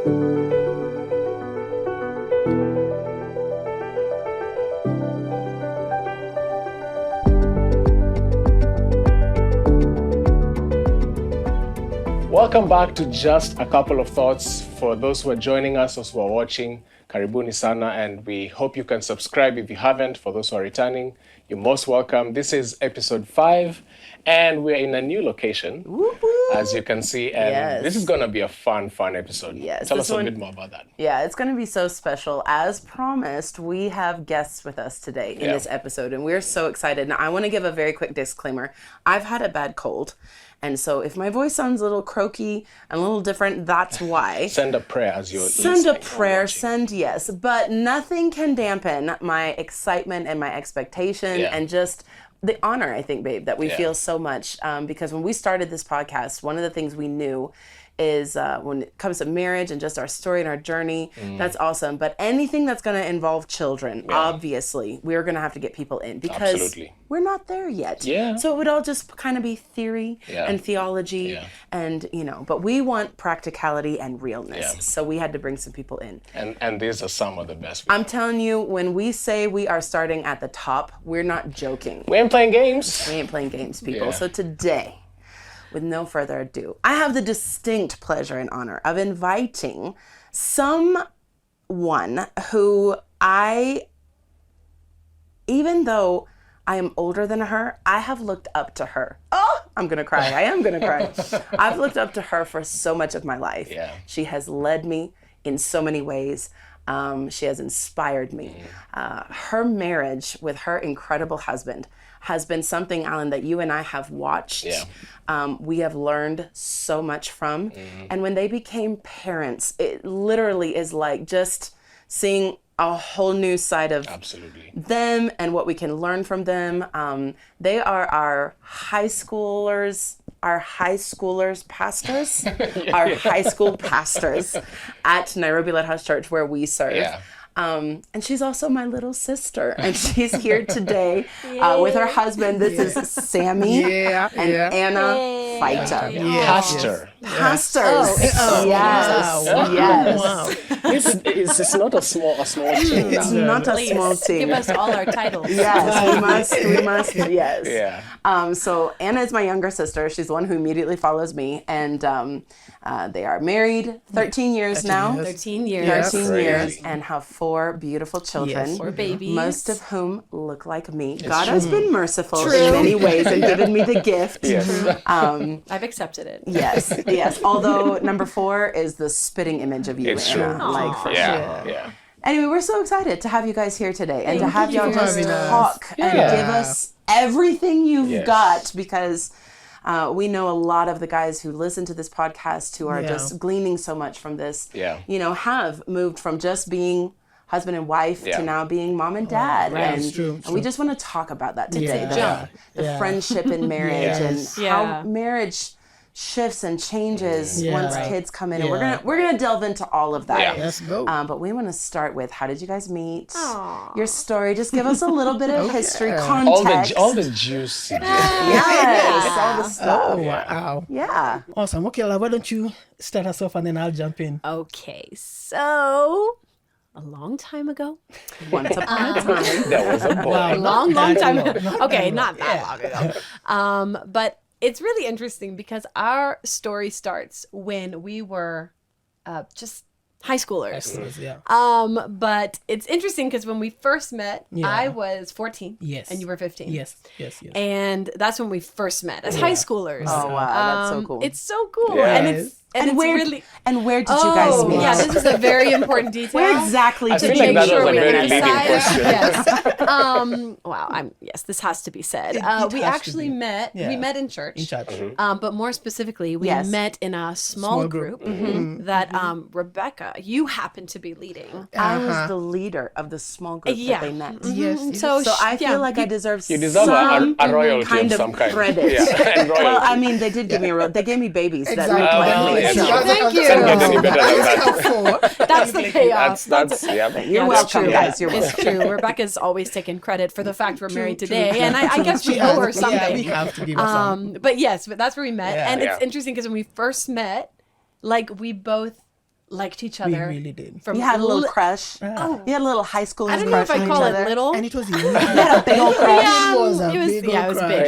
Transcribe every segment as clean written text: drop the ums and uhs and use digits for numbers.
Welcome back to Just a Couple of Thoughts. For those who are joining us, those who are watching, karibuni sana, and we hope you can subscribe if you haven't. For those who are returning, you're most welcome. This is episode 5, and we're in a new location, as you can see, and this is going to be a fun episode. Yes, Tell us a bit more about that. Yeah, it's going to be so special. As promised, we have guests with us today in this episode, and we're so excited. Now, I want to give a very quick disclaimer. I've had a bad cold. And so if my voice sounds a little croaky and a little different, that's why. Send a prayer as you're Send a prayer, yes. But nothing can dampen my excitement and my expectation and just the honor, I think, babe, that we feel so much. Because when we started this podcast, one of the things we knew is when it comes to marriage and just our story and our journey, that's awesome. But anything that's going to involve children, obviously, we're going to have to get people in because we're not there yet. Yeah. So it would all just kind of be theory and theology and, you know, but we want practicality and realness. Yeah. So we had to bring some people in. And these are some of the best. I'm telling you, when we say we are starting at the top, we're not joking. We ain't playing games. We ain't playing games, people. So today, with no further ado, I have the distinct pleasure and honor of inviting someone who even though I am older than her, I have looked up to her. Oh, I'm going to cry. I am going to cry. I've looked up to her for so much of my life. Yeah. She has led me in so many ways. She has inspired me. Her marriage with her incredible husband has been something, Allan, that you and I have watched. Yeah. We have learned so much from. And when they became parents, it literally is like just seeing a whole new side of them and what we can learn from them. They are our high schoolers pastors, our high school pastors at Nairobi Lighthouse Church where we serve. Yeah. And she's also my little sister, and she's here today with her husband. This is Sammy and Anna Baita. Pastor. Pastors. Yes. Wow. It's not a small team. It's not a small team. Give us all our titles. Yes, we must. Yes. Yeah. So Anna is my younger sister. She's the one who immediately follows me, and they are married 13 years now. 13 years. 13 years, and have 4 beautiful children. Yes. 4 babies. Most of whom look like me. God has been merciful in many ways and given me the gift. Yes. I've accepted it. Yes. Although number 4 is the spitting image of you, it's Anna. True. Like for sure. Yeah. Anyway, we're so excited to have you guys here today and to have y'all just talk and give us everything you've got, because we know a lot of the guys who listen to this podcast who are just gleaning so much from this, you know, have moved from just being husband and wife to now being mom and dad. And we just want to talk about that today. The friendship in marriage and how marriage shifts and changes once kids come in. And we're gonna delve into all of that. Yeah. Let's go. But we want to start with, how did you guys meet? Your story. Just give us a little bit of history, context. All the juicy. All the stuff. Oh, wow. Yeah. Awesome. Okay, why don't you start us off and then I'll jump in. Okay, so a long time ago. Once upon a time. There was a boy. A long time ago. Okay, not that long ago. But it's really interesting because our story starts when we were just high schoolers. But it's interesting because when we first met, I was 14 and you were 15. Yes. And that's when we first met as high schoolers. Oh, wow. That's so cool. It's so cool. Yeah. And where did you guys meet? Yeah, this is a very important detail. Where exactly I did feel you like that meet? was a very leading question. Yes. Wow. Yes, this has to be said. We actually met. We met in church. But more specifically, we met in a small group that Rebekah, you happened to be leading. I was the leader of the small group that they met. Yes. So I feel like I deserve you deserve a royalty kind of some kind. Credit. Yeah. Well, I mean, they did give me they gave me babies that looked like me. Thank you. That's the payoff. You're welcome, guys. You're welcome. It's true. Rebekah's always taken credit for the fact we're married today, and I guess we owe her something. Yeah, we have to give her something. But that's where we met, and it's interesting because when we first met, like we both liked each We other. really did. From You had a little crush. Oh. You had a little high school I don't know if crush I on call each it other. little. And it was You had a big old crush. Yeah, It was a it was, big yeah, old it was crush. big.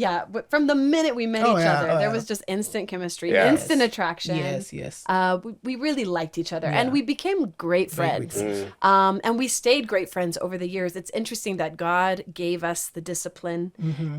Yeah. But from the minute we met Oh, each yeah, other, oh, there yeah. was just instant chemistry, Yeah. instant attraction. Yes. We really liked each other, Yeah. and we became great friends. And we stayed great friends over the years. It's interesting that God gave us the discipline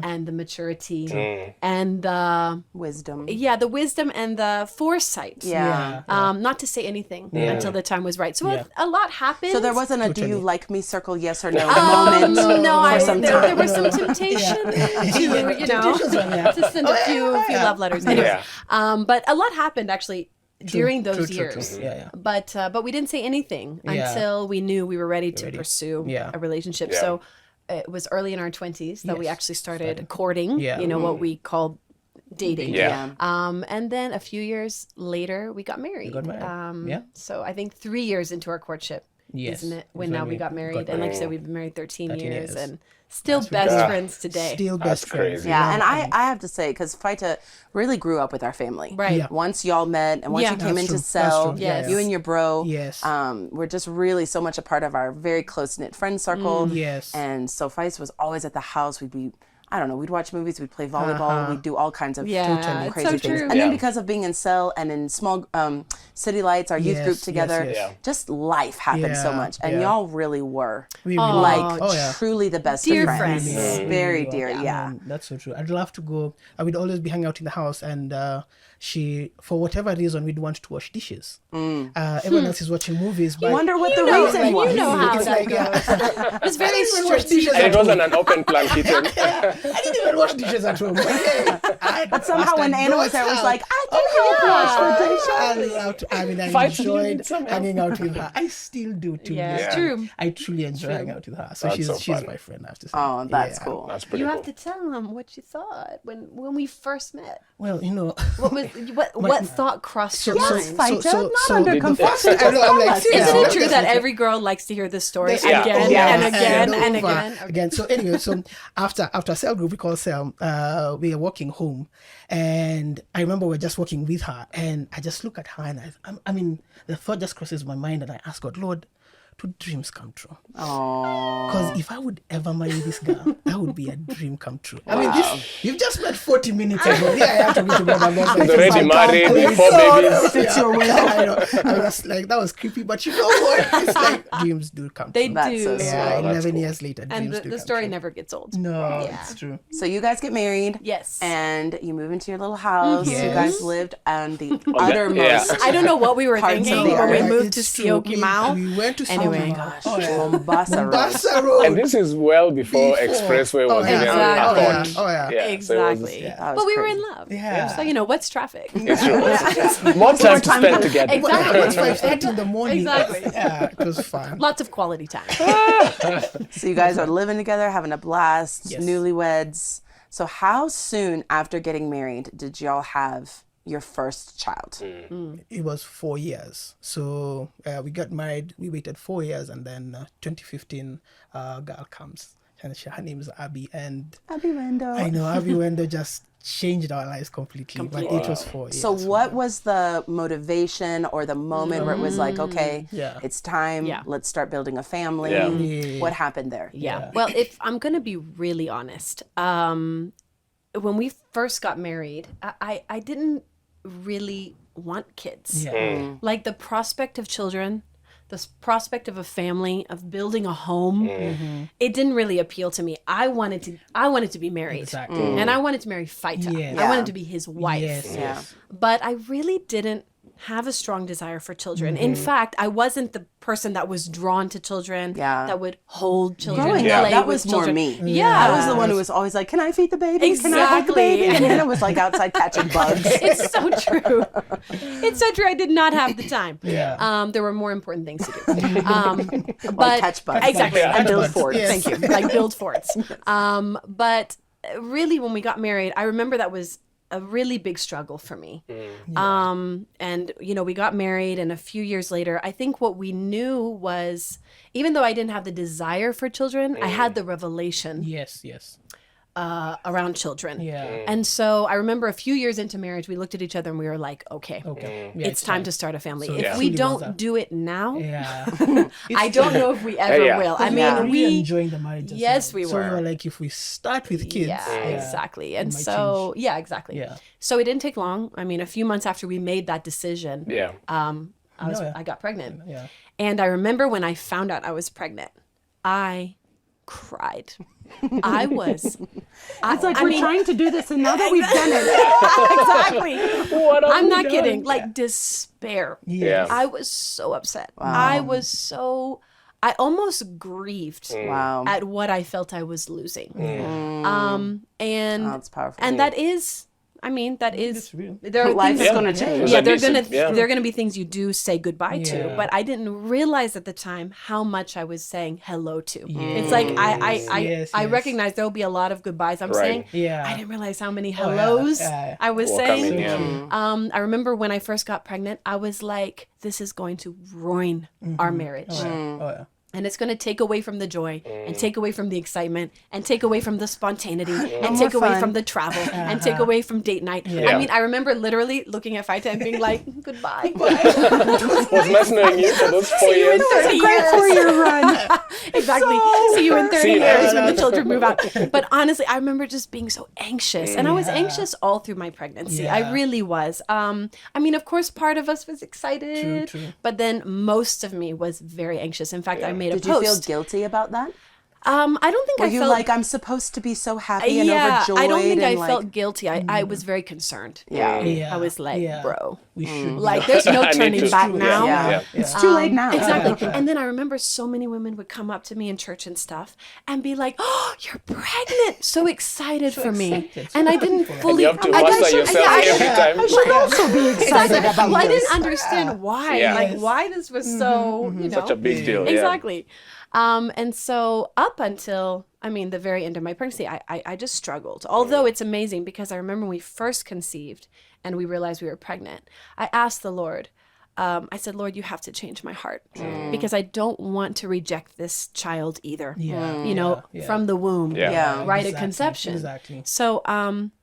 and the maturity and the Wisdom. the wisdom and the foresight. Yeah. Not to say anything until the time was right. So Yeah. a lot happened. So there wasn't a do you Totally. like me circle yes or no moment no, for some there time. was some temptation to, you know, Temptations were there. to send a few love letters. Anyway, Yeah. But a lot happened actually during those True. years. Yeah. But we didn't say anything Yeah. until we knew we were ready to pursue Yeah. a relationship. Yeah. So it was early in our 20s that we Yes. actually started courting. Yeah. You know what we called dating. Yeah. And then a few years later we got married. got married. Yeah. So I think 3 years into our courtship, Yes. isn't it? When That's now when we we got married, got and like you said, married. we've been married 13 13 years, years. and still best Yeah. friends today. Still best friends. crazy. Yeah, and I have to say, because Faita really grew up with our family. Right. Yeah. Once y'all met and once Yeah. you came That's into true. That's cell, true. Yes. you and your bro, Yes. we're just really so much a part of our very close-knit friend circle. Yes. And so Feist was always at the house. We'd be, I don't know, we'd watch movies, we'd play volleyball, we'd do all kinds of Yeah, totally it's crazy so things. true. And then Yeah. because of being in cell and in small city lights, our youth Yes, group yes, together, yes. Yeah. just life happened so Yeah, much. And yeah. y'all really were We like Oh, yeah. truly the best Dear of friends. friends. Very dear, yeah. That's so true. I'd love to go. I would always be hanging out in the house, and she, for whatever reason, we'd want to wash dishes. Everyone else is watching movies, but Wonder what the know, reason like, was. you know how it's that like, yeah. It's very I didn't even wash strategic. dishes And at it home. wasn't an open plan kitchen. I didn't even wash dishes at home. But somehow when Anna was there, it was like, I can help wash the dishes. I Fight, you enjoyed need some help. hanging out with her. I still do too. Yeah, this it's day. true. I truly enjoy hanging out with her. So That's she's so fun. my friend, I have to say. Oh, that's Yeah. cool. That's pretty You cool. have to tell them what you thought when we first met. Well, you know. What was what thought crossed your Yes, mind? Faita, not so under did- compulsion. I know, I'm like, seriously, Isn't it let me true just- that every girl likes to hear this story Yeah. again Yeah. and again and over again? again. So anyway, so after cell group, we call cell, we were walking home, and I remember we were just walking with her, and I just look at her, and I mean, the thought just crosses my mind, and I ask God, Lord, do dreams come true? Oh, Because if I would ever marry this girl, that would be a dream come true. I mean, you've just met 40 minutes ago. Yeah, I have to go to God and Lord, He's already married with 4 so, babies. It's your will. I know. I was like, that was creepy, but you know what? It's like dreams do come They true. That's do. so sweet. Yeah, Oh, that's 11 cool. years later, And dreams do the come story true. never gets old. No, Yeah. it's true. so you guys get married. Yes. And you move into your little house. Yes. You guys lived on the the- uttermost. yeah. I don't know what we were Parts of thinking the when we earth. moved to It's true. Siokimau. We went to Anyway. Siokimau. Gosh, Oh, yeah. Mombasa Road. Mombasa Road. And this is well before Expressway was even Exactly. a Oh, yeah. thought. Oh, yeah. Yeah, so it was- Exactly. That was But we were crazy. in love. Yeah. So, you know, what's traffic? It's true. More time to spend together. Exactly. It's 5:30 in the morning. Exactly. Yeah, it was fun. Lots of quality time. So you guys are living together, having a blast, Yes. newlyweds. So how soon after getting married did y'all have your first child? It was 4 years. So we got married. We waited 4 years, and then 2015, girl comes, and her name is Abby. And Abby Rando. I know Abby Wendo just changed our lives completely. But it was 4 years. So what was the motivation or the moment where it was like, okay, Yeah. it's time, Yeah. let's start building a family? Yeah. Yeah. What happened there? Yeah. Well, if I'm going to be really honest, when we first got married, I didn't really want kids. Yeah. Like the prospect of children, the prospect of a family, of building a home, it didn't really appeal to me. I wanted to be married. Exactly. And I wanted to marry Faita. Yes. I wanted to be his wife. Yes. Yeah. But I really didn't have a strong desire for children. In fact, I wasn't the person that was drawn to children, Yeah. that would hold children. Growing Yeah. up, play that with was more children. me. Yeah. I was the one who was always like, can I feed the baby? Can I hold the baby? Exactly. And Anna was like outside catching bugs. It's so true. It's so true. I did not have the time. Yeah. There were more important things to do. But catch bugs. Exactly. Yeah. And build Bugs, forts. yes. Thank you. Like build forts. But really, when we got married, I remember that was a really big struggle for me. And, you know, we got married, and a few years later, I think what we knew was, even though I didn't have the desire for children, I had the revelation Yes. around children. Yeah. And so I remember a few years into marriage, we looked at each other and we were like, okay, Yeah, it's time to start a family. So, if we don't do it now, yeah. I don't know if we ever will. I mean, we enjoying the marriage. Yes, we were. So we were like, if we start with kids. Yeah, exactly. And might so, change. yeah, exactly. Yeah. So it didn't take long. I mean, a few months after we made that decision, I got pregnant. Yeah. And I remember when I found out I was pregnant, I cried. I was. It's like we're trying to do this, and now that we've done it, exactly. I'm not kidding. Like despair. Yeah. I was so upset. I almost grieved at what I felt I was losing. And that's powerful. And that is. I mean, that is real. Life is going to change. Yeah, they're gonna be things you do say goodbye to, but I didn't realize at the time how much I was saying hello to. It's like I recognize there will be a lot of goodbyes I'm saying. Yeah. I didn't realize how many hellos I was saying. I remember when I first got pregnant, I was like, this is going to ruin our marriage. And it's going to take away from the joy and take away from the excitement and take away from the spontaneity and take away from the travel and take away from date night. I mean, I remember literally looking at Faita and being like, goodbye. Was nice knowing you for those 4 years. Great 4-year run. Exactly. See you in 30 years when the children move out. But honestly, I remember just being so anxious. And I was anxious all through my pregnancy. I really was. I mean, of course, part of us was excited. True. But then most of me was very anxious. In fact, I made a Did post. you feel guilty about that? I don't think Were I you felt like, I'm supposed to be so happy and overjoyed? I don't think I like... felt guilty. I was very concerned. Yeah. I was like, bro, we should. like there's no turning back now. Yeah. It's too late now. Exactly. And then I remember so many women would come up to me in church and stuff and be like, "Oh, you're pregnant!" So excited for me, and I didn't fully. You have to muster yourself every time. I should also be excited about well, I this. didn't understand why, like why this was so, you know, Such a big deal. exactly. And so up until, I mean, the very end of my pregnancy, I just struggled. Although it's amazing because I remember when we first conceived and we realized we were pregnant, I asked the Lord, I said, Lord, you have to change my heart because I don't want to reject this child either, you know, from the womb, right at conception. Exactly. So,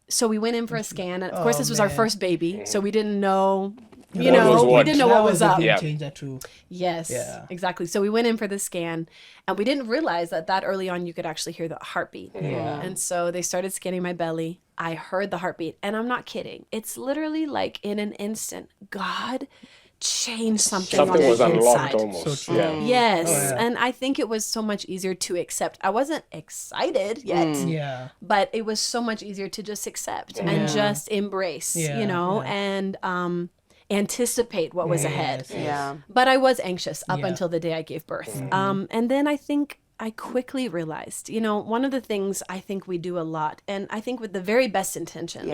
so we went in for a scan, and of course this was our first baby, so we didn't know, you know, we didn't know what was up. Changer too. Yes, exactly. So we went in for the scan, and we didn't realize that early on you could actually hear the heartbeat. And so they started scanning my belly. I heard the heartbeat, and I'm not kidding. It's literally like in an instant, God changed something on the was unlocked inside. almost. So true. Yes, and I think it was so much easier to accept. I wasn't excited yet, but it was so much easier to just accept and just embrace, you know, and anticipate what was ahead. But I was anxious up until the day I gave birth. And then I think I quickly realized, you know, one of the things I think we do a lot, and I think with the very best intentions,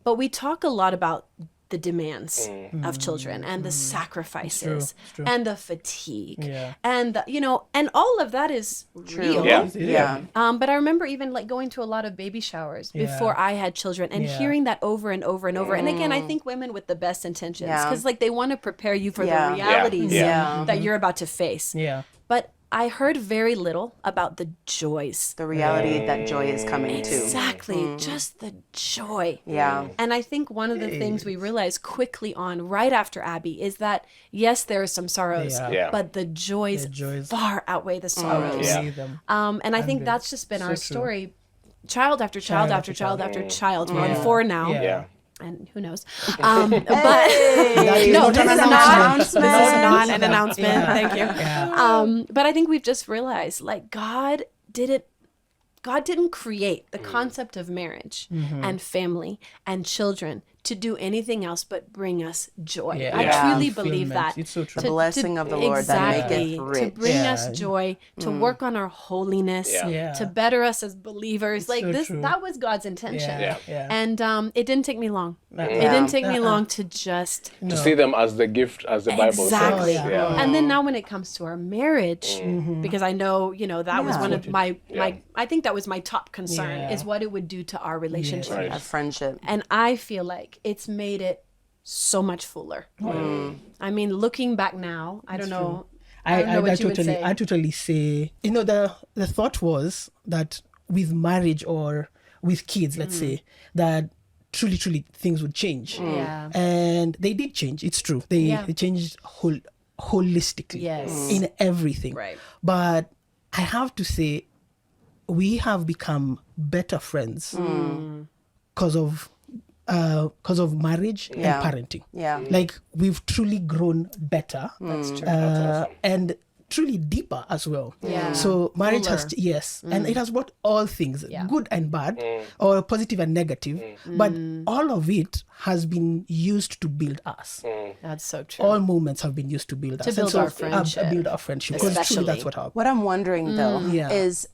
but we talk a lot about the demands of children and the sacrifices and the fatigue and the, you know, and all of that is real. But I remember even like going to a lot of baby showers before I had children and hearing that over and over and over. And again, I think women with the best intentions, because like they want to prepare you for the realities that you're about to face. But I heard very little about the joys. The reality that joy is coming too. Exactly. Just the joy. Yeah. And I think one of the things we realized quickly on, right after Abby, is that, yes, there are some sorrows, but the joys far outweigh the sorrows. And I think that's just been our story. Child after child after child after child. We're on 4 now. And who knows? But no, this is not an announcement. Thank you. But I think we've just realized, like, God didn't create the concept of marriage and family and children to do anything else but bring us joy. I truly believe that. It's so true. The blessing of the Lord that maketh rich. To bring us joy, to work on our holiness, to better us as believers. Like this, that was God's intention. And it didn't take me long. It didn't take me long to just to see them as the gift, as the Bible says. And then now when it comes to our marriage, because I know, you know, that was one of my I think that was my top concern is what it would do to our relationship, our friendship. And I feel like it's made it so much fuller. I mean, looking back now, I don't know. I don't know what you would say. I totally say, you know, the thought was that with marriage or with kids, let's say, that truly things would change. Yeah. And they did change. It's true. They changed holistically in everything. Right. But I have to say, we have become better friends because of marriage and parenting. Yeah. Like, we've truly grown better. That's true. And truly deeper as well. Yeah. So marriage Fuller. has, and it has brought all things, good and bad, or positive and negative, but all of it has been used to build us. That's so true. All moments have been used to build us. build And so, our friendship. build our friendship. Because truly Especially. that's what happened. What I'm wondering though Yeah. is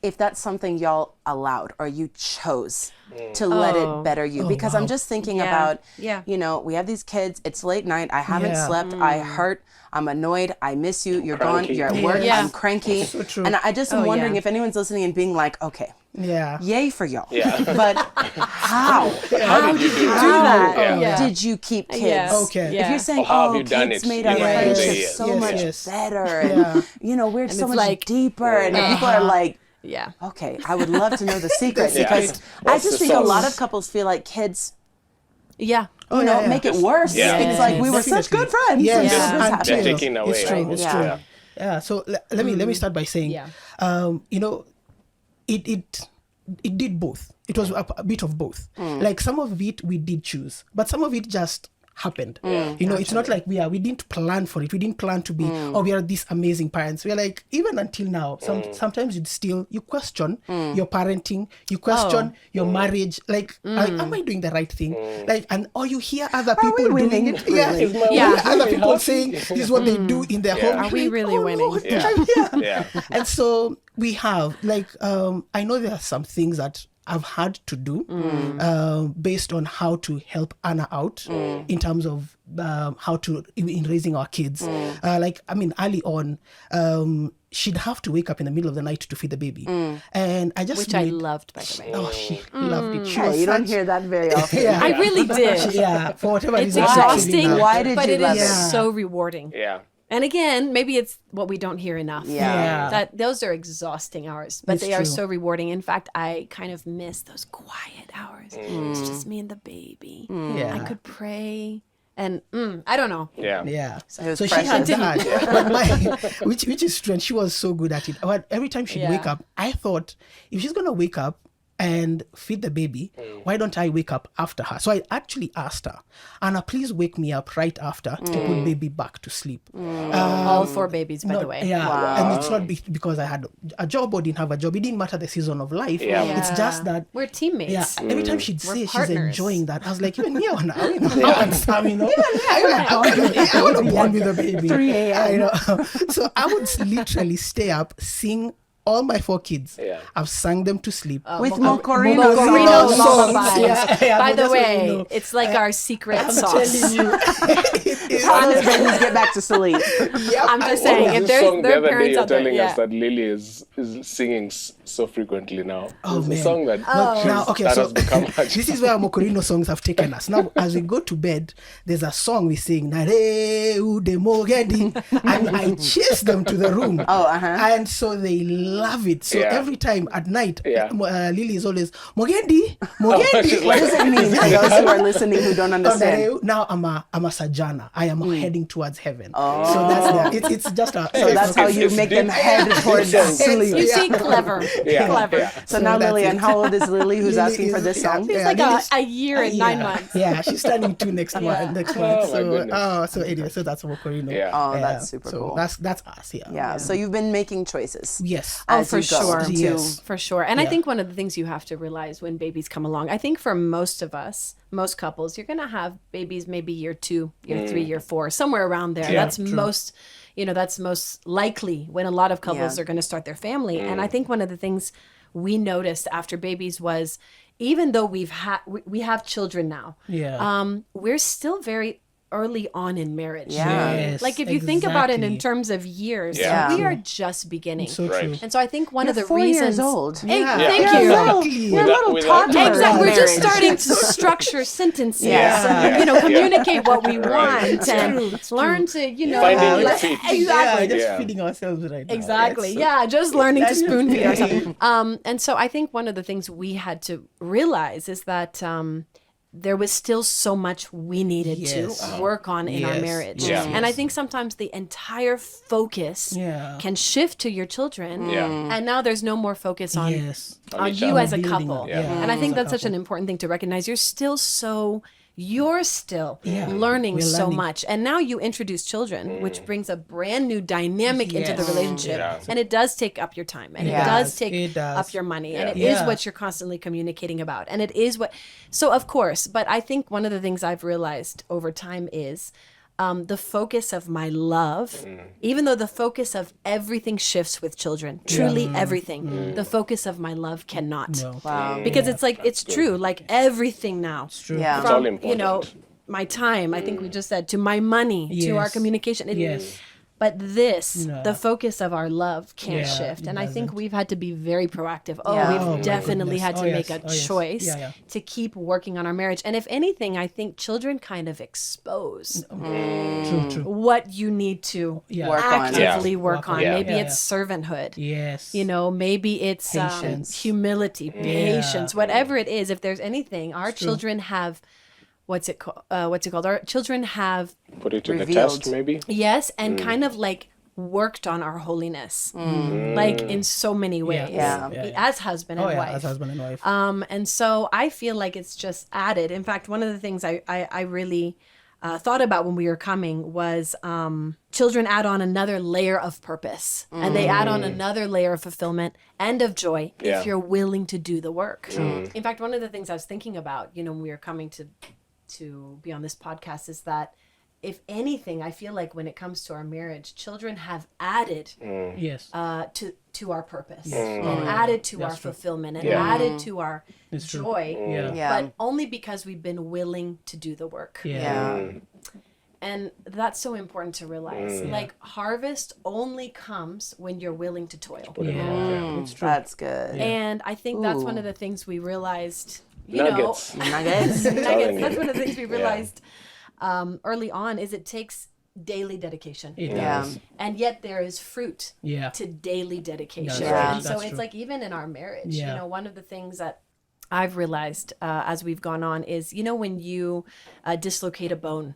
if that's something y'all allowed or you chose to let it better you. Because I'm just thinking about, you know, we have these kids, it's late night, I haven't slept, I hurt, I'm annoyed, I miss you, you're gone, you're at work, Yeah. I'm cranky. So true. And I just am wondering if anyone's listening and being like, okay, yay for y'all. But how? How did you do How that? did you keep kids? Yeah. Okay. If you're saying, how have you done kids it? made our Yeah. friendship Yes. so Yes, much yes. better, and you know, we're so it's much like- deeper, and people are like, Yeah. okay, I would love to know the secret Yeah. because I What's just the think a sauce? lot of couples feel like kids, Yeah. you know, make it worse. Yeah. It's like we were such Definitely. good friends. Yes. and Yeah. this And happened. They're true. taking away. It's true. right? It's Yeah. true. Yeah. So let me start by saying, you know, it did both. It was a bit of both. Like, some of it we did choose, but some of it just happened. You know, it's not like we didn't plan for it. We didn't plan to be, we are these amazing parents. We're like, even until now, sometimes you question your parenting, you question your marriage. Like, am I doing the right thing? Like, or you hear other people doing winning? it. Really? Is my Yeah. wife Other really people healthy? saying this is what they do in their home. Are You're we like, really oh, winning? no, Yeah. yeah. And so we have, like, I know there are some things that I've had to do based on how to help Anna out in terms of how to, in raising our kids. Like, I mean, early on, she'd have to wake up in the middle of the night to feed the baby. And I just Which I loved, by the way. Oh, she loved it. She Hey, was you don't such- hear that very often. Yeah. I really did. Yeah, for whatever It's reason. she actually exhausting, loved it. Why did but you it love is it? so rewarding. Yeah. And again, maybe it's what we don't hear enough. Yeah. That those are exhausting hours, but It's they are true. so rewarding. In fact, I kind of miss those quiet hours. It's just me and the baby. Yeah. I could pray, and I don't know. Yeah. Yeah. It was So she had precious. that, but which is true, and she was so good at it. But every time she'd Yeah. wake up, I thought, if she's gonna wake up and feed the baby, why don't I wake up after her? So I actually asked her, Anna, please wake me up right after to put baby back to sleep. All 4 babies, by the way. Yeah, and it's not because I had a job or didn't have a job. It didn't matter the season of life. Yeah. It's just that. We're teammates. Yeah, every time she'd say she's partners. enjoying that, I was like, even me, I want to bond with the baby. 3 a.m. I know. So I would literally stay up, sing all my 4 kids. Yeah. I've sang them to sleep. With Mocorino Mocorino songs. lullabies. Yeah, By but the that's what way, we know. it's like our secret I'm sauce. telling you. It is. How those babies get back to sleep? I'm just What saying, was if this there's song there the are other day parents you're out there, telling yeah. us that Lily is singing so frequently now? Oh, It's a man. song that Now, okay, that so has become this is where Mocorino songs have taken us. Now, as we go to bed, there's a song we sing, Nare ude mogedi, and I chase them to the room. And so they love it. So Yeah. every time at night, Yeah. Lily is always, Mogendi, Mogendi. she's What does it mean for those who are listening who don't understand? Now I'm a sajana. I am heading towards heaven. So that's it's just a. So that's how you it's make them deep. head towards sleep. You see, clever. Yeah. Clever. Yeah. So now, that's Lillian, it. how old is Lily who's Lily asking for this song? It's like Lily's- a year and 9 months. Yeah, she's turning 2 next month. Next Oh, month. my So, goodness. so anyway, so that's Mocorino. Yeah. Oh, that's super so cool. That's us. Yeah. Yeah, so you've been making choices. Yes. Oh, as for you go sure. to- Yes. For sure. And I Yeah. think one of the things you have to realize when babies come along, I think for most of us, most couples, you're going to have babies maybe year 2, year 3, year 4, somewhere around there. Yeah, That's most, that's most likely when a lot of couples Yeah. are going to start their family. And I think one of the things we noticed after babies was even though we have children now, Yeah. we're still very early on in marriage. Yes, Like if you think about it in exactly. terms of years, Yeah. we are just beginning. So Right. true. And so I think one of the 4 reasons years old. Thank Yeah, you. exactly. You're a little Without- toddler. Exactly. We're just Marriage. starting to structure sentences, Yeah. and, communicate what we Right. want, and learn to, Finding your let- feet. exactly. Yeah, just Yeah. feeding ourselves right now. Exactly. Yes. Yeah, just learning to That's- spoon feed ourselves. And so I think one of the things we had to realize is that there was still so much we needed Yes. to work on in our Yes. marriage. Yeah. And I think sometimes the entire focus Yeah. can shift to your children. Yeah. And now there's no more focus on Yes. on each you other. as a Building couple. up, yeah. And I think As a that's such an couple. important thing to recognize. You're still Yeah. learning We're so learning. much. And now you introduce children, which brings a brand new dynamic into the Yes. relationship. Yeah. And it does take up your time, and it Yeah. does take It does. up your money. And it Yeah. is Yeah. what you're constantly communicating about. And it is what, so of course, but I think one of the things I've realized over time is the focus of my love, even though the focus of everything shifts with children, truly everything, the focus of my love cannot. No. Wow. Because it's like, it's true, like everything now. True. Yeah. It's all From, important. my time, I think we just said, to my money, to our Yes. communication. Yes. But this, No. the focus of our love can't Yeah, shift. it And I think doesn't. we've had to be very proactive. Yeah. Oh, We've my definitely goodness. had to Oh, make yes. a Oh, yes. choice Yeah. to keep working on our marriage. And if anything, I think children kind of expose True. what you need to Yeah. Work on. actively Yeah. work on. Yeah. Maybe Yeah, it's servanthood. Yes. Maybe it's Patience. humility, patience, whatever it is. If there's anything, our children have, what's it called? Our children have, Put it to the Revealed. test, maybe. yes, and kind of like worked on our holiness, like in so many ways, Yeah. as husband and Oh yeah, wife. as husband and wife. And so I feel like it's just added. In fact, one of the things I really thought about when we were coming was children add on another layer of purpose, and they add on another layer of fulfillment and of joy Yeah. if you're willing to do the work. In fact, one of the things I was thinking about, when we were coming to be on this podcast, is that if anything, I feel like when it comes to our marriage, children have added Yes. to our purpose, and added to our fulfillment, and Yeah. added to our joy. Yeah. Yeah. But only because we've been willing to do the work. Yeah. And that's so important to realize. Like, harvest only comes when you're willing to toil. Yeah. It's true. That's good. And I think that's one Ooh. of the things we realized, Nuggets. Nuggets. Telling that's you. one of the things we realized early on, is it takes daily dedication. It Yeah. does. And yet there is fruit Yeah. to daily dedication. That's right. And so That's it's true. like, even in our marriage, Yeah. one of the things that I've realized as we've gone on is, when you dislocate a bone,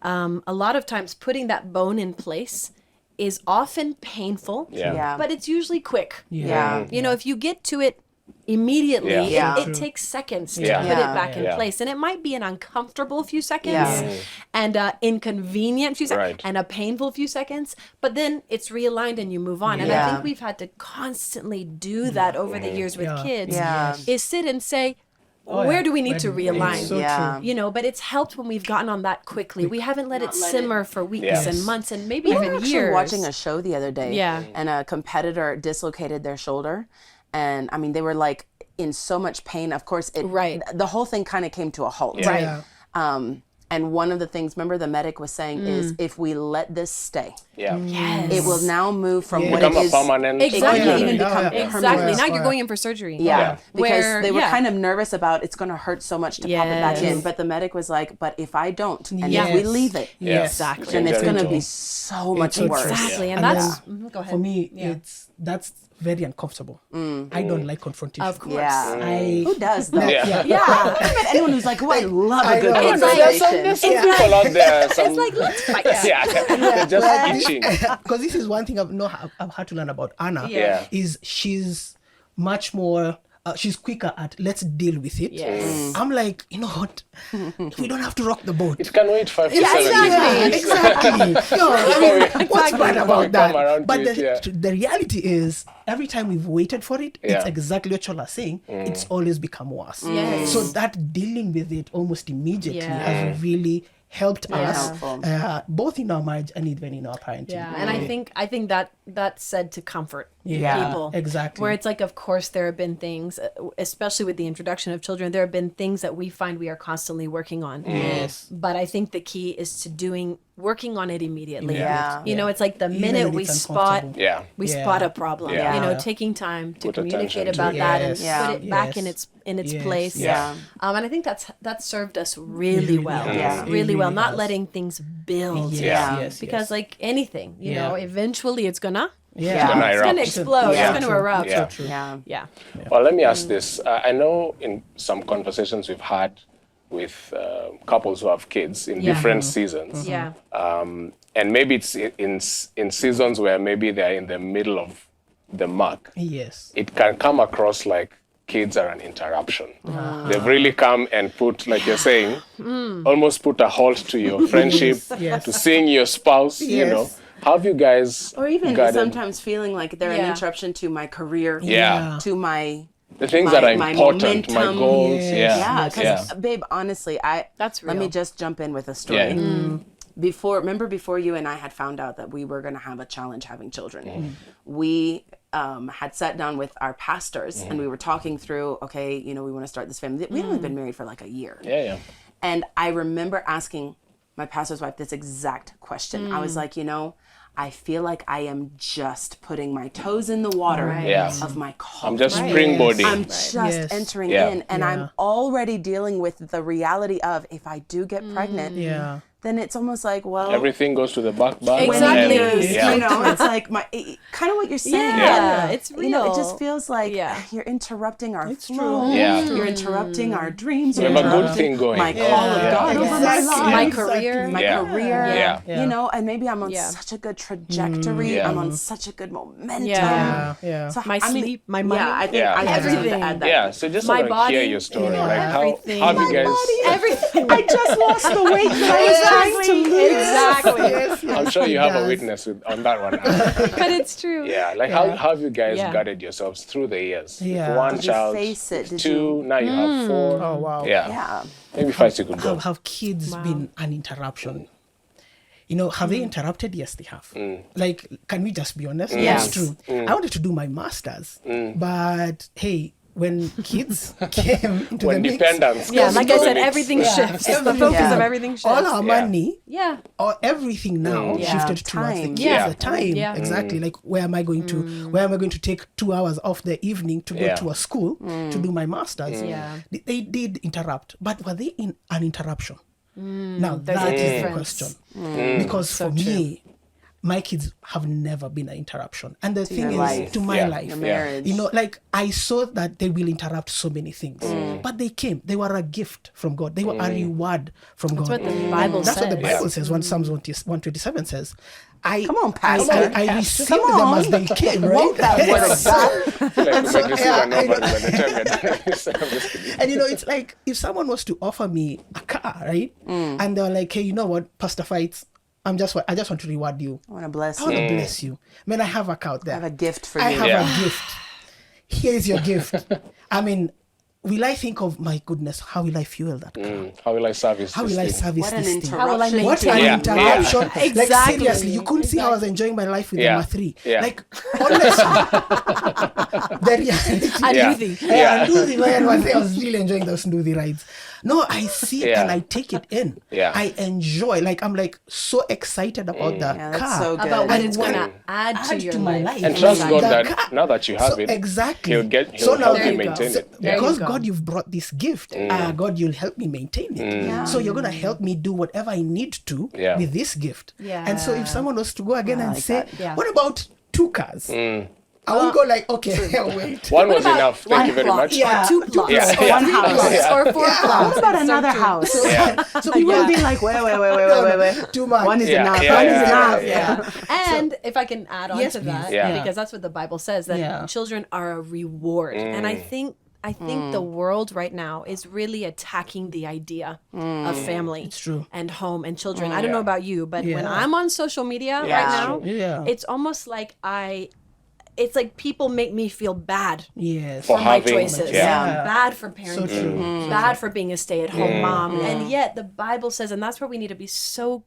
a lot of times putting that bone in place is often painful, Yeah. Yeah. but it's usually quick. Yeah. If you get to it immediately, Yeah. it True. takes seconds to Yeah. put Yeah. it back in Yeah. place. And it might be an uncomfortable few seconds, Yeah. and inconvenient few seconds, Right. and a painful few seconds, but then it's realigned and you move on. And I Yeah. think we've had to constantly do that over the years with Yeah. kids, Yeah. is sit and say, Oh, where yeah. do we need Where to do- realign? It's so Yeah. true. But it's helped when we've gotten on that quickly. We haven't let it simmer for weeks Yes. and months and maybe We were even actually years. watching a show the other day. Yeah. And a competitor dislocated their shoulder. And I mean, they were like in so much pain. Of course, Right. the whole thing kind of came to a halt. Right. Yeah. And one of the things, remember the medic was saying, is if we let this stay, Yeah. Yes. it will now move from what Become it a is. permanent. Exactly. It Yeah. can even Yeah. become Yeah. Exactly. permanent. Now Yeah. you're going in for surgery. Yeah, because Where- they were yeah. kind of nervous about it's going to hurt so much to pop it back in. Yes. But the medic was like, but if I don't, and Yes. if we leave it, Yes. Exactly. then it's going to be Gentle. so much so worse. true. Exactly. And And that's, then go ahead. For me, Yeah. that's very uncomfortable. I don't like confrontation. Of course. Yeah. I Who does though? Yeah. Yeah. I haven't met anyone who's like, oh, I love a good know. It's like- conversation. There's some people out there. Some, It's like, let's fight. yeah, they're just itching. because this is one thing I've had to learn about Anna. Yeah. Is she's much more. She's quicker at let's deal with it. Yes. I'm like, you know what? We don't have to rock the boat. It can wait 5 to 7 exactly. weeks. Exactly. No, I mean, what's bad Before we about come that? around But to it, the reality is, every time we've waited for it, it's Yeah. exactly what you're saying. It's always become worse. Yes. So that dealing with it almost immediately Yeah. has really helped us, Helpful. both in our marriage and even in our parenting. Yeah. And I think that that's said to comfort. people. Exactly. Where it's like, of course, there have been things, especially with the introduction of children, there have been things that we find we are constantly working on. Yes. But I think the key is to working on it immediately. Yeah. You know, it's like the Even minute when we it's spot uncomfortable. spot a problem. Yeah. You know, Yeah. taking time to Put communicate attention to about it. that and Yes. put it back in Yes. its Yes. place. Yeah. And I think that's served us really well. has. Yeah. It Really well. Not has. letting things build. Yes, Yeah. yes, Because yes. like anything, you Yeah. know, eventually it's gonna Yeah. Gonna it's gonna erupt. explode. Yeah. It's gonna erupt. Yeah. True. Yeah. Yeah. Well, let me ask this. I know in some conversations we've had with couples who have kids in different seasons. Yeah. And maybe it's in seasons where maybe they're in the middle of the mark. Yes. It can come across like kids are an interruption. They've really come and put, like you're saying, almost put a halt to your friendship, Yes. to seeing your spouse, you know. Yes. How have you guys Or even guarded sometimes feeling like they're an Yeah. interruption to my career. Yeah. To my the things my- that are my important, my momentum. goals? Yes. Yeah. Yeah, because Yeah. babe, honestly, That's let me real. just jump in with a story. Yeah. Before you and I had found out that we were going to have a challenge having children, we had sat down with our pastors and we were talking through, okay, you know, we want to start this family. We'd only been married for like a year. Yeah. And I remember asking my pastor's wife this exact question. I was like, you know, I feel like I am just putting my toes in the water Yeah. of my calling. I'm just springboarding. I'm just Yes. entering Yeah. in, and I'm already dealing with the reality of if I do get pregnant, Yeah. then it's almost like, well, Everything goes to the back burner. Exactly. and- you know, it's like kind of what you're saying. Yeah, but, it's You know, it real. just feels like Yeah. you're interrupting our It's flow. true. Yeah. You're interrupting our dreams. We You're have a good interrupting thing going. my call of Yeah. God over my Exactly. life. My Exactly. career. My Yeah. career, Yeah. you know, and maybe I'm on Yeah. such a good trajectory. Yeah. I'm on such a good momentum. Yeah. Yeah. So, My I mean, sleep, my money. Yeah, I think Yeah. I just wanted to Everything. add that. Yeah, so just My want to hear body, your story. yeah, Like how everything. have you guys? Everything. I just lost the weight that I was trying to lose. Exactly. Yes, yes, I'm sure you it have a does. witness on that one. But it's true. Yeah, like how have you guys Yeah. guarded yourselves through the years? Yeah. One Did you child, face it? Did two, now you have four. Oh wow. Yeah. Yeah. Maybe first you could go. Have kids been an interruption? You know, have they interrupted? Yes, they have. Like, can we just be honest? Yes. It's true. I wanted to do my master's, but hey, when kids came into When the mix, dependence Yeah, comes like into I the said, mix. everything Yeah. shifts. The Everything. focus Yeah. of everything shifts. all our money, Yeah. or everything now Yeah. shifted towards the Time. kids. Yeah. The time, Yeah. exactly. Like, where am I going to take 2 hours off the evening to go Yeah. to a school to do my master's? Yeah. They did interrupt, but were they in an interruption? Now there's a that is the difference. question. Because So for true. me, my kids have never been an interruption. And the thing your is, life. to my Yeah. life, Your Yeah. marriage. you know, like I saw that they will interrupt so many things, but they came. They were a gift from God. They were a reward from God. what the Bible That's what the says. Bible says. When Psalms 127 says, Come on, Pastor. I received Come them on. as they came, Won't right? that word of God? I feel like we might receive yeah, an offer by the time you're done. I'm just kidding. And you know, it's like if someone was to offer me a car, right? And they're like, hey, you know what, Pastor Fights, I just want to reward you. I want to bless I want you. to bless you. Man, I have a car out there. I have a gift for I you. have Yeah. a gift. Here's your gift. I mean, will I think of, my goodness, how will I fuel that car? How will I service How this will I thing? service What an this thing? How will I interruption. maintain What to an Yeah. interruption. Like, Exactly. seriously, you couldn't see how I was enjoying my life with Yeah. number 3. Yeah. Like, honestly, the reality. I Yeah. do think. Yeah, Nduthi, man, I was really enjoying those Nduthi rides. No, I see it Yeah. and I take it in. Yeah. I enjoy. Like, I'm like so excited about the Yeah, that's car. so good. About what And it's what- going to add to your my life. life. And trust God The that car- now that you have So it, exactly. He'll So now help there you you go. maintain So it. There you because go. God, you've brought this gift. God, you'll help me maintain it. Yeah. So you're gonna help me do whatever I need to Yeah. with this gift. Yeah. And so if someone was to go again and like say, that. Yeah. "What about 2 cars?" I won't go like, "Okay, wait." One was about enough. Thank you very plot? much. Yeah. Or 2 plots. Yeah. Or Yeah. 3 One plots. house. Or 4 plots. What about It's so another true. house? Yeah. So We will will be like, wait. too much. One is Yeah, enough. yeah, One yeah, is yeah, enough. Yeah. And if I can add on Yes, to please. that, Yeah. because that's what the Bible says, that Yeah. children are a reward. And I think the world right now is really attacking the idea of family true. and home and children. I don't know about you, but when Yeah. I'm on social media Yeah. right now, Yeah. it's almost like it's like people make me feel bad Yes. For for my having- choices. yeah. Bad for parenting. true. Bad for being a stay-at-home mom. And yet the Bible says, and that's where we need to be so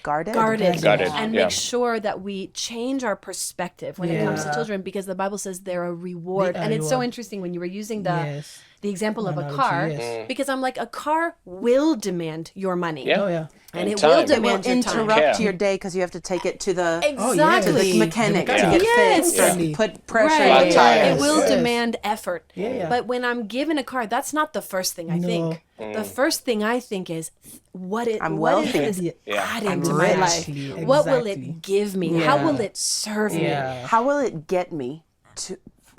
guarded. And make sure that we change our perspective when it comes to children, because the Bible says they're a reward. And it's so interesting when you were using the example of a car, because I'm like, a car will demand your money. And it will demand your time. Interrupt your day because you have to take it to the to the mechanic to get fixed or put pressure on the tires. It will demand effort. But when I'm given a car, that's not the first thing I think. The first thing I think is what is adding to my life. What will it give me? How will it serve me? How will it get me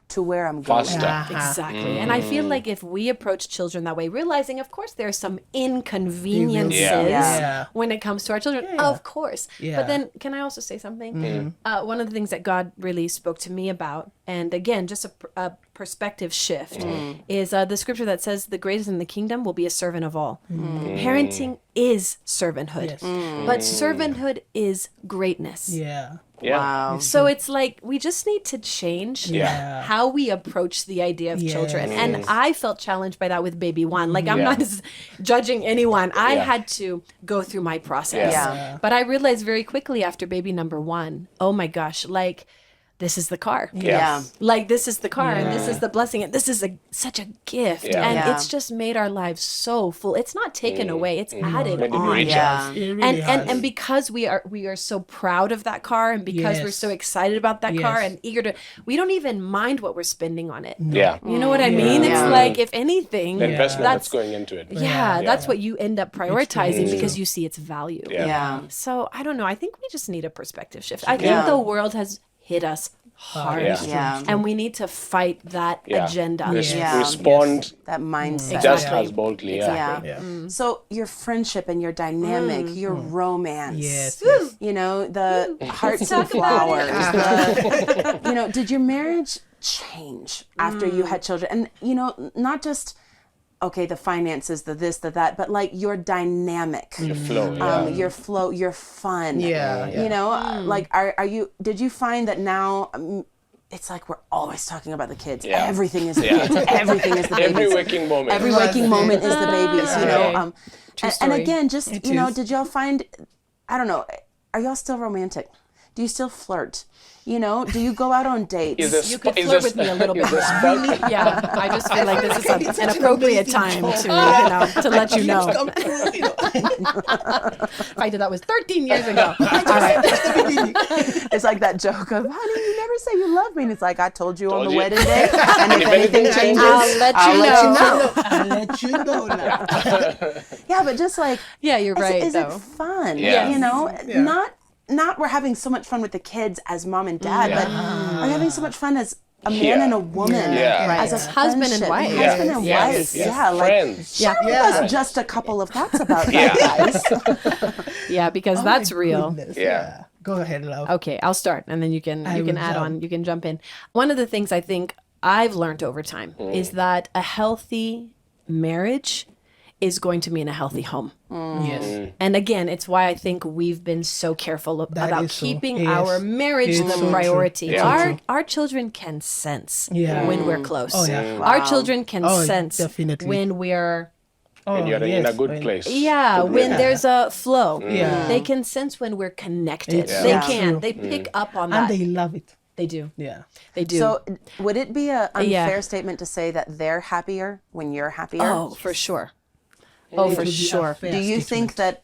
to where I'm going? Exactly. And I feel like if we approach children that way, realizing, of course, there are some inconveniences when it comes to our children, of course. But then, can I also say something? One of the things that God really spoke to me about, and again, just a perspective shift, is the scripture that says the greatest in the kingdom will be a servant of all. Parenting is servanthood, but servanthood is greatness. Wow. So it's like we just need to change how we approach the idea of children. And I felt challenged by that with baby one. Like, I'm not judging anyone. I had to go through my process. But I realized very quickly after baby number one, oh my gosh, like, this is the car. Like, this is the car, and this is the blessing, and this is such a gift. And it's just made our lives so full. It's not taken away, it's added on. And because we are so proud of that car, and because we're so excited about that car and eager to, we don't even mind what we're spending on it. You know what I mean? It's like, if anything, the investment that's going into it. That's what you end up prioritizing because you see its value. So I don't know, I think we just need a perspective shift. I think the world has hit us hard, and we need to fight that agenda. Respond that mindset just as boldly. So your friendship and your dynamic, your romance, you know, the hearts and flowers, you know, did your marriage change after you had children? And, you know, not just the finances, the this, the that, but like your dynamic, your flow, your fun. You know, like, did you find that now it's like we're always talking about the kids. Everything is the kids. Everything is the babies. Every waking moment. Every waking moment is the babies, you know. And again, just, you know, did y'all find, I don't know, are y'all still romantic? Do you still flirt? You know, do you go out on dates? You could flirt with me a little bit. I just feel like this is an appropriate time to to let you know. I did that was 13 years ago. All right. It's like that joke of, honey, you never say you love me. And it's like, I told you on the wedding day. And if anything changes, I'll let you know. Yeah, but just like, you're right. Is it fun? You know, not we're having so much fun with the kids as mom and dad, but are having so much fun as a man and a woman, as a husband and wife. Husband and wife, like, share with us just a couple of thoughts about that, guys. Because that's real. Go ahead, love. Okay, I'll start, and then you can add on, you can jump in. One of the things I think I've learned over time is that a healthy marriage is going to mean a healthy home. And again, it's why I think we've been so careful about keeping our marriage the priority. Our children can sense when we're close. Our children can sense when we're and you're in a good place. When there's a flow. They can sense when we're connected. They pick up on that. And they love it. They do. They do. So would it be an unfair statement to say that they're happier when you're happier? Oh, for sure. Oh, for sure. Do you think that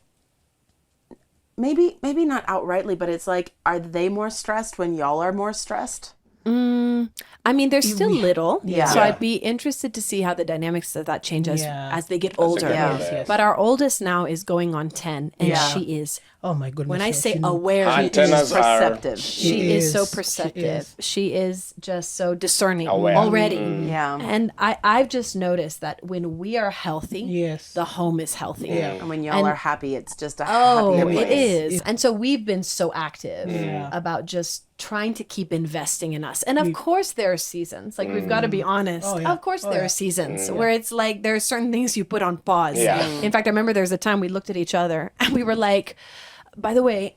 maybe not outrightly, but it's like, are they more stressed when y'all are more stressed? I mean, they're still little, so I'd be interested to see how the dynamics of that change as they get older. But our oldest now is going on 10, and she is. Oh my goodness! When I say aware, she is perceptive. She is so perceptive. She is just so discerning already. And I've just noticed that when we are healthy, the home is healthy. And when y'all are happy, it's just a happy place. It is. And so we've been so active about just trying to keep investing in us. And of course there are seasons, like we've got to be honest. Of course there are seasons where it's like there are certain things you put on pause. In fact, I remember there was a time we looked at each other and we were like, by the way,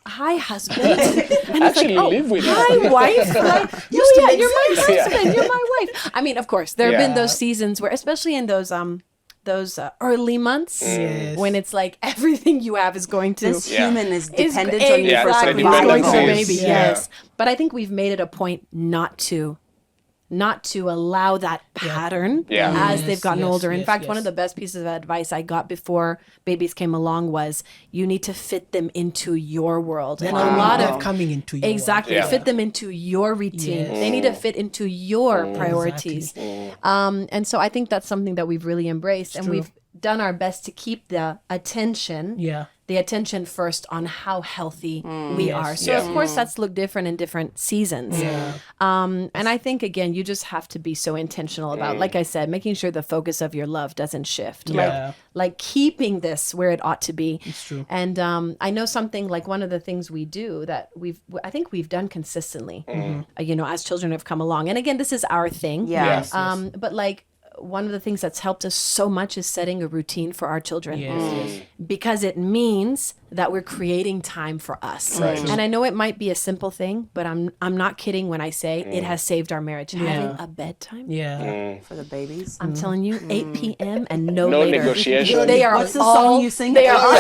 hi husband. And actually like, live with hi wife. Like, you're my husband. You're my wife. I mean, of course, there have been those seasons where, especially in those those early months when it's like everything you have is going to this human is dependent on you for exactly survival. going to the Dependencies. baby. Yes, but I think we've made it a point not to allow that pattern as they've gotten older. In fact, one of the best pieces of advice I got before babies came along was you need to fit them into your world. And a lot of coming into your exactly fit them into your routine. They need to fit into your priorities. And so I think that's something that we've really embraced, and we've done our best to keep the attention first on how healthy we are. So of course that's looked different in different seasons. And I think again, you just have to be so intentional about, like I said, making sure the focus of your love doesn't shift. Like keeping this where it ought to be. It's true. And I know something like one of the things we do that I think we've done consistently, you know, as children have come along. And again, this is our thing. But like, one of the things that's helped us so much is setting a routine for our children because it means that we're creating time for us. And I know it might be a simple thing, but I'm not kidding when I say it has saved our marriage. Having a bedtime For the babies. I'm telling you, 8 p.m. and no No later. negotiation. They are What's the all song you sing? They are all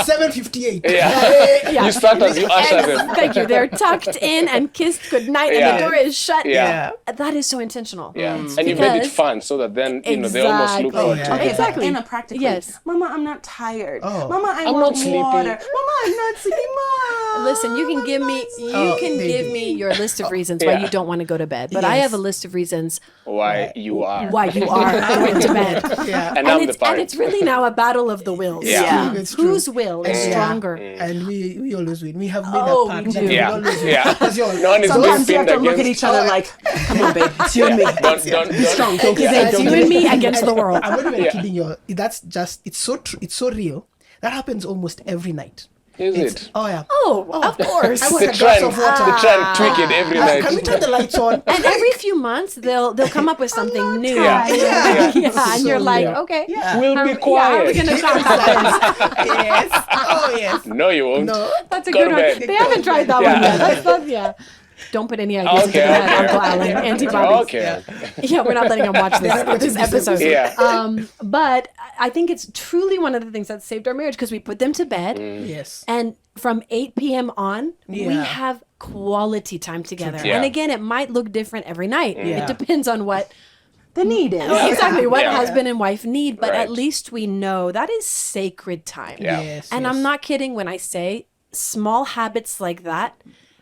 7:58. You start as you usher them. Thank you. They're tucked in and kissed goodnight, and the door is shut. That is so intentional. And you made it fun so that then you know they almost look forward to it. Exactly. In a practical. Yes. Mama, I'm not tired. Oh. Mama, I I'm want not sleepy. water. Mama, I'm not sleepy. Mom. Listen, you can give me give me your list of reasons why you don't want to go to bed, but I have a list of reasons Why you are. why you are going to bed. And I'm the And parent. it's really now a battle of the wills. It's true. Whose will is stronger? And we always win. We have made Oh, that pact. we do. that we Yeah. always win. Yeah. That's yours. No one is being Sometimes you have pinned to look at against. each other like, come on, babe, it's you and me. Don't. Strong, don't give in. It's Don't you give and in. me against the world. I'm not even kidding you. That's just, it's so true. It's so real. That happens almost every night. Is it? Oh, yeah. Oh, of course. I want They a glass of water. try and tweak it every night. Can we turn the lights on? And every few months they'll come up with something new. Yeah. And you're like, okay. We'll be quiet. How are we gonna talk about this? Yes. Oh, yes. No, you won't. No. That's a Go good to one. bed. They haven't tried that one yet. That's Don't put any ideas into your head, Uncle Allan. Antibodies. Okay. Yeah, we're not letting them watch this episode. Yeah. But I think it's truly one of the things that saved our marriage because we put them to bed. Yes. And from 8 p.m. on, we Yeah. have quality time together. Yeah. And again, it might look different every night. It depends on what The need is. exactly what Yeah. husband and wife need, but Right. at least we know that is sacred time. Yeah. Yes. And I'm not kidding when I say small habits like that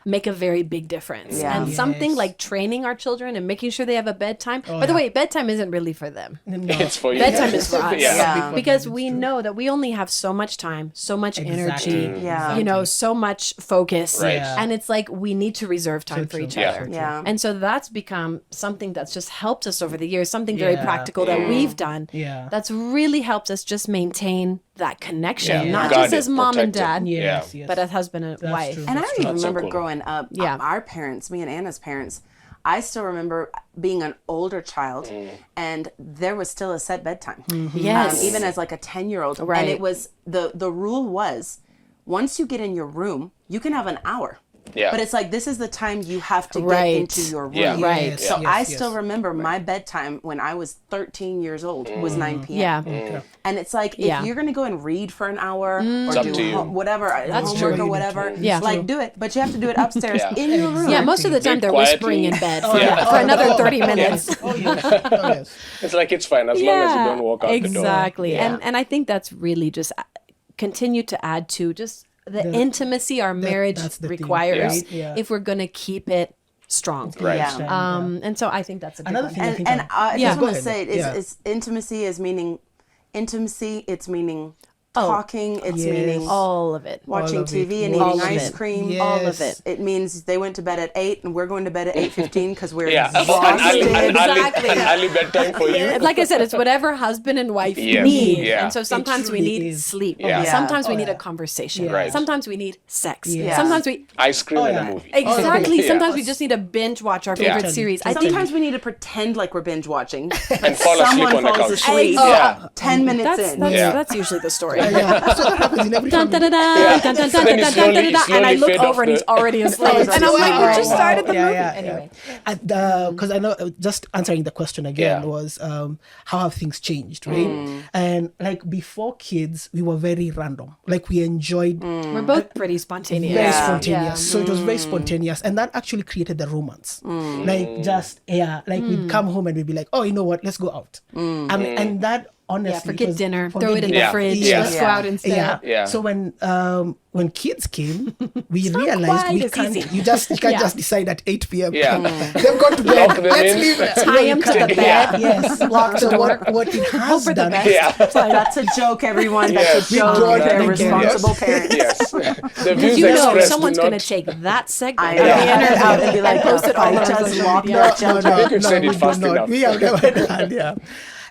make a very big difference. Yeah. And something like training our children and making sure they have a bedtime. By the way, bedtime isn't really for them. It's for you. Bedtime is for us. Yeah. Because we know that we only have so much time, so much energy, Yeah. you know, so much focus. Right. Yeah. And it's like we need to reserve time for each Yeah. other. Yeah. And so that's become something that's just helped us over the years, something very Yeah. practical that we've done. Yeah. That's really helped us just maintain that connection, Yeah. not Guard just it, as mom and protect it. dad, Yes, yes. but as husband and wife. true. And I don't even That's so remember cool. growing up, Yeah. our parents, me and Anna's parents, I still remember being an older child and there was still a set bedtime. Yes. Even as like a 10-year-old. Right. And it was, the rule was, once you get in your room, you can have an hour. Yeah. But it's like, this is the time you have to Right. get into your room. Yeah. Right. Yes, So yes, I yes. still remember my bedtime when I was 13 years old was 9 p.m. Yeah. And it's like, Yeah. if you're going to go and read for an hour or up to do you. whatever, That's homework true. or whatever, Yeah. like do it. But you have to do it upstairs Yeah. in your room. Yeah, most of the time they're Quietly. whispering in bed Yeah. for another 30 minutes. Oh, yes. Oh, yes. It's like it's fine as long as you don't walk out the door. exactly. Yeah. And I think that's really just continue to add to just the intimacy our marriage that's the thing, requires right? Yeah. if we're going to keep it strong. Right. Yeah. And so I think that's a big Another one. thing I think And I'm- I Yeah. just Go want to ahead. say, Yeah. it's intimacy is meaning intimacy. It's meaning Oh. talking. It's Yes. meaning All of it. watching All of TV it. and All eating of ice it. cream. Yes. All of it. It means they went to bed at 8 and we're going to bed at 8:15 because we're Yeah. exhausted. Exactly. An early bedtime for you. Like I said, it's whatever husband and wife Yes. need. Yeah. And so sometimes we truly need is. sleep. Yeah. Sometimes we Oh, need yeah. a conversation. Yeah. Right. Sometimes we need sex. Yeah. Sometimes we Ice cream and yeah. a movie. exactly. Yeah. Sometimes we just need to binge watch our favorite Yeah. series. I think Sometimes we need to pretend like we're binge watching. And fall asleep Someone on the falls couch. asleep Yeah. 10 minutes in. that's Yeah. that's usually the story. yeah. So that happens in every Dun, family. dun, dun, dun, dun, dun, Then you dun, dun, slowly- dun, you dun, and I slowly look fade over off and he's the- already asleep. And I'm like, we just started the movie. Anyway. Because I know, just answering the question again Yeah. was how have things changed, right? And like before kids, we were very random. Like we enjoyed We're both pretty spontaneous. very Yeah. spontaneous. So it was very spontaneous, and that actually created the romance. Like just like we'd come home and we'd be like, oh, you know what? Let's go out. I mean, and that honestly, Yeah, forget was- dinner. forget Throw it in the Yeah. fridge. Yeah. Let's go out instead. Yeah. Yeah. So when kids came, we realized quite we as can't. easy. You can't Yeah. just decide at 8 p.m. Yeah. They've gone to bed. Lock them Let's in. leave. Tie him to the bed. Yes. Lock the So door. what it has for the done. best. Yeah. That's a joke, everyone. That's Yes. a We joke. don't They're think responsible parents. Yes. The Because views you know expressed someone's do going not... to take that segment I of the know. interview Out and be like, post it all over just social lock media. that judge I think you said we it do fast not. enough. We have never done, yeah.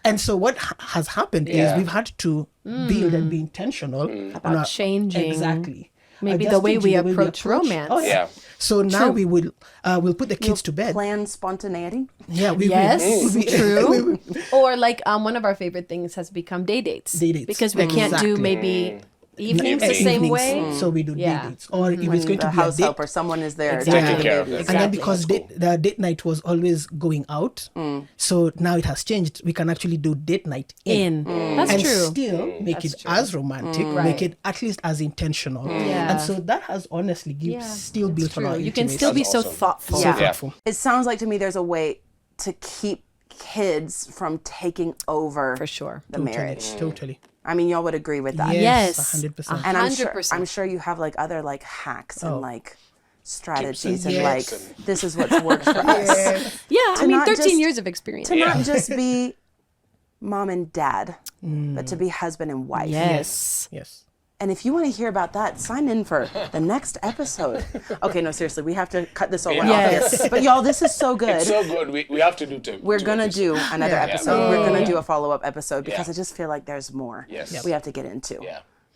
And so what has happened is Yeah. we've had to build and be intentional About on changing exactly. maybe the way we approach romance. Oh yeah. Yeah. So now we will we'll put the kids to bed. Plan spontaneity. Yeah, we Yes, will. true. Or like one of our favorite things has become day dates. Day dates. Because we can't do Exactly. maybe evenings the Evenings. same way. So we do day Yeah. dates, or if it's going The to be a house date. helper, someone is there Exactly. taking Taking care of babies. them. And then Exactly. because the date night was always going out, so now it has changed. We can actually do date night in. That's And true. still make That's it true. as romantic, Right. make it at least as intentional. Yeah. And so that has honestly still built on our True. You can intimacy. still be That's so awesome. thoughtful. Yeah. thoughtful. It sounds like to me there's a way to keep kids from taking over For sure. the marriage. Totally. I mean, y'all would agree with that. Yes. 100%. And I'm sure, 100%. I'm sure you have like other like hacks and like strategies and Yes. like this is what's worked for us. Yeah, I mean, not 13 just- years of experience. To not just be mom and dad, but to be husband and wife. Yes. Yes. And if you want to hear about that, sign in for the next episode. Okay, no, seriously, we have to cut this all out. Yes. But y'all, this is so good. It's so good. We have to do two. We're two gonna episodes. do another Yeah. episode. We're gonna do a follow-up episode because Yeah. I just feel like there's more Yes. Yep. we have to get into.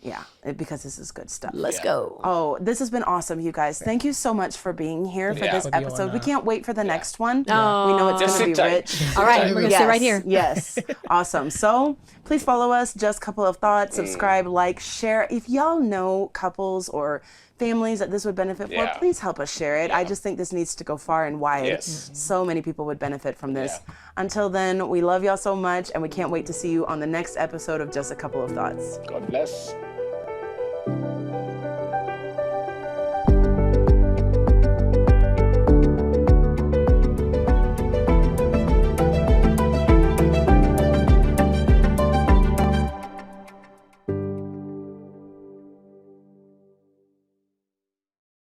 Yeah. Because this is good stuff. Let's go. Oh, this has been awesome, you guys. Thank you so much for being here for Yeah. this For the episode. We honor. can't wait for the next one. Oh. We know it's Just gonna be sit tight. rich. All right, we're going to sit right here. Yes. Awesome. So please follow us. Just Couple of Thoughts. Subscribe, like, share. If y'all know couples or families that this would benefit Yeah. for, please help us share it. I just think this needs to go far and wide. Yes. So many people would benefit from this. Yeah. Until then, we love y'all so much and we can't wait to see you on the next episode of Just a Couple of Thoughts. God bless.